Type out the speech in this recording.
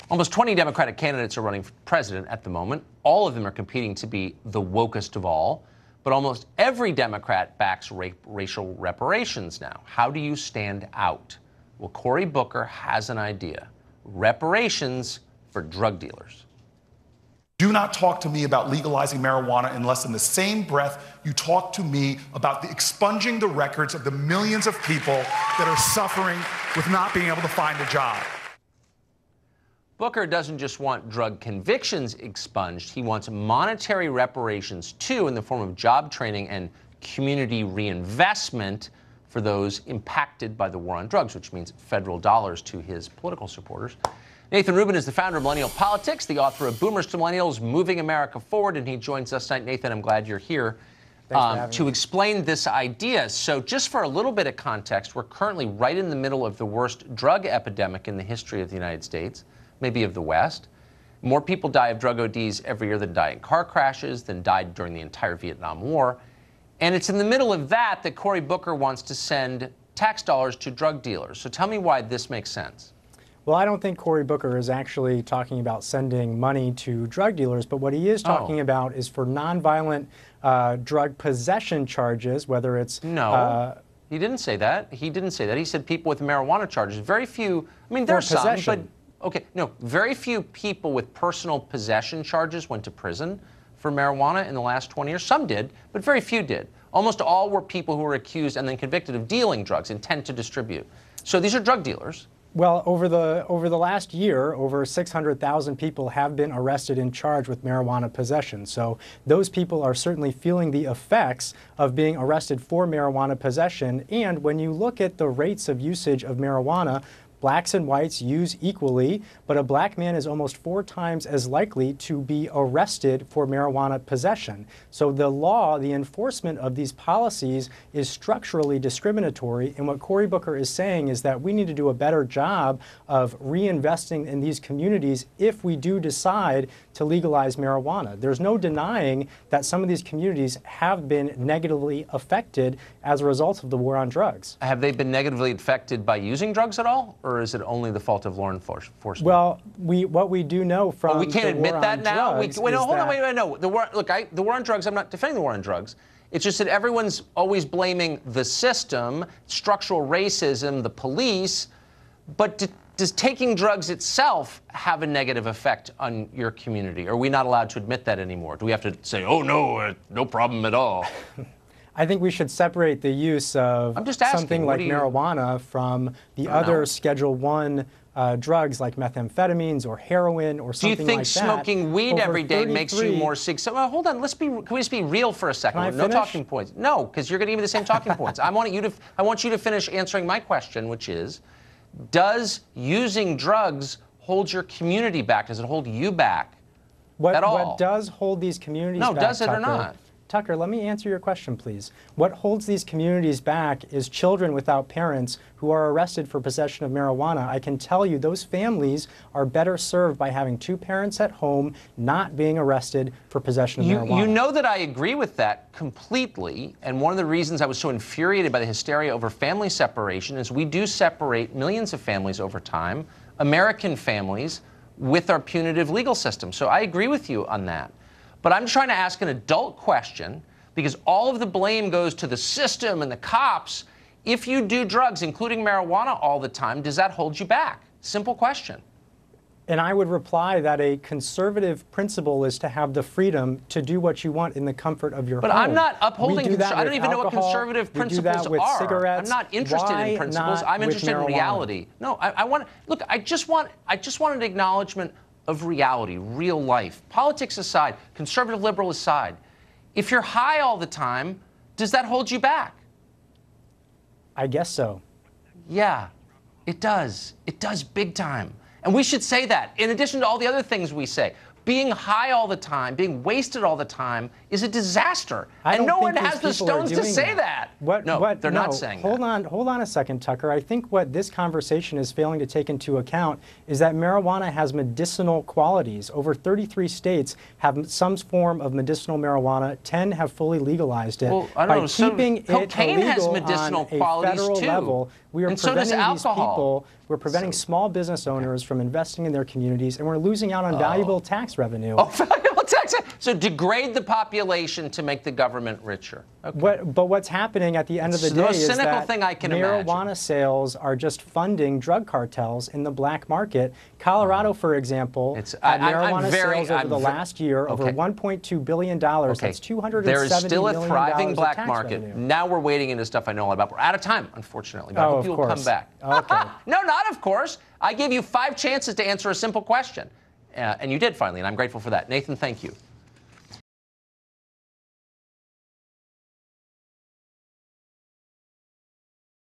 Almost 20 Democratic candidates are running for president at the moment. All of them are competing to be the wokest of all. But almost every Democrat backs racial reparations now. How do you stand out? Well, Cory Booker has an idea. Reparations for drug dealers. Do not talk to me about legalizing marijuana unless in the same breath you talk to me about expunging the records of the millions of people that are suffering with not being able to find a job. Booker doesn't just want drug convictions expunged. He wants monetary reparations, too, in the form of job training and community reinvestment for those impacted by the war on drugs, which means federal dollars to his political supporters. Nathan Rubin is the founder of Millennial Politics, the author of Boomers to Millennials, Moving America Forward, and he joins us tonight. Nathan, I'm glad you're here to explain this idea. So just for a little bit of context, we're currently right in the middle of the worst drug epidemic in the history of the United States, maybe of the West. More people die of drug ODs every year than die in car crashes, than died during the entire Vietnam War. And it's in the middle of that that Cory Booker wants to send tax dollars to drug dealers. So tell me why this makes sense. Well, I don't think Cory Booker is actually talking about sending money to drug dealers, but what he is talking about is for nonviolent drug possession charges, whether it's... No, he didn't say that. He didn't say that. He said people with marijuana charges. Very few, I mean, there's some, but... Okay, no, very few people with personal possession charges went to prison for marijuana in the last 20 years. Some did, but very few did. Almost all were people who were accused and then convicted of dealing drugs, intent to distribute. So these are drug dealers. Well, over the last year, over 600,000 people have been arrested and charged with marijuana possession. So those people are certainly feeling the effects of being arrested for marijuana possession. And when you look at the rates of usage of marijuana, blacks and whites use equally, but a black man is almost 4 times as likely to be arrested for marijuana possession. So the law, the enforcement of these policies is structurally discriminatory, and what Cory Booker is saying is that we need to do a better job of reinvesting in these communities if we do decide to legalize marijuana. There's no denying that some of these communities have been negatively affected as a result of the war on drugs. Have they been negatively affected by using drugs at all? Or is it only the fault of law enforcement? Well, what we do know from we can't admit that now. Wait, no, hold on, wait, no. The war on drugs. I'm not defending the war on drugs. It's just that everyone's always blaming the system, structural racism, the police. But does taking drugs itself have a negative effect on your community? Are we not allowed to admit that anymore? Do we have to say, oh no, no problem at all? I think we should separate the use of something like marijuana from the other Schedule I drugs like methamphetamines or heroin or something like that. Do you think smoking weed every day makes you more sick? So, hold on, can we just be real for a second? No talking points. No, because you're going to give me the same talking points. I want you to finish answering my question, which is, does using drugs hold your community back? Does it hold you back at all? What does hold these communities back, does it or not? Tucker, let me answer your question, please. What holds these communities back is children without parents who are arrested for possession of marijuana. I can tell you those families are better served by having 2 parents at home not being arrested for possession of marijuana. You know that I agree with that completely, and one of the reasons I was so infuriated by the hysteria over family separation is we do separate millions of families over time, American families, with our punitive legal system. So I agree with you on that. But I'm trying to ask an adult question because all of the blame goes to the system and the cops. If you do drugs, including marijuana all the time, does that hold you back? Simple question. And I would reply that a conservative principle is to have the freedom to do what you want in the comfort of your home. But I'm not upholding, I don't even know what conservative principles are. Cigarettes. I'm not interested in principles. I'm interested in reality. No, I just want an acknowledgement of reality, real life. Politics aside, conservative, liberal aside. If you're high all the time, does that hold you back? I guess so. Yeah, it does. It does big time. And we should say that, in addition to all the other things we say. Being high all the time, being wasted all the time is a disaster. And no one has the stones to say that. They're not saying that. Hold on a second, Tucker. I think what this conversation is failing to take into account is that marijuana has medicinal qualities. Over 33 states have some form of medicinal marijuana. 10 have fully legalized it. Well, I don't know. By keeping it cocaine has illegal medicinal on a qualities federal too. level, We are And so does preventing these alcohol. people, we're preventing small business owners from investing in their communities, and we're losing out on valuable tax revenue. Oh, valuable tax. So degrade the population to make the government richer. Okay. But what's happening at the end of the It's day the most is cynical that thing I can marijuana imagine. sales are just funding drug cartels in the black market. Colorado, for example, had marijuana sales over the last year over $1.2 billion. That's $270 There is still a million thriving of black tax market. revenue. Now we're wading into stuff I know a lot about. We're out of time, unfortunately, but I hope you'll come back. Okay. No, not of course. I gave you 5 chances to answer a simple question, and you did finally, and I'm grateful for that. Nathan, thank you.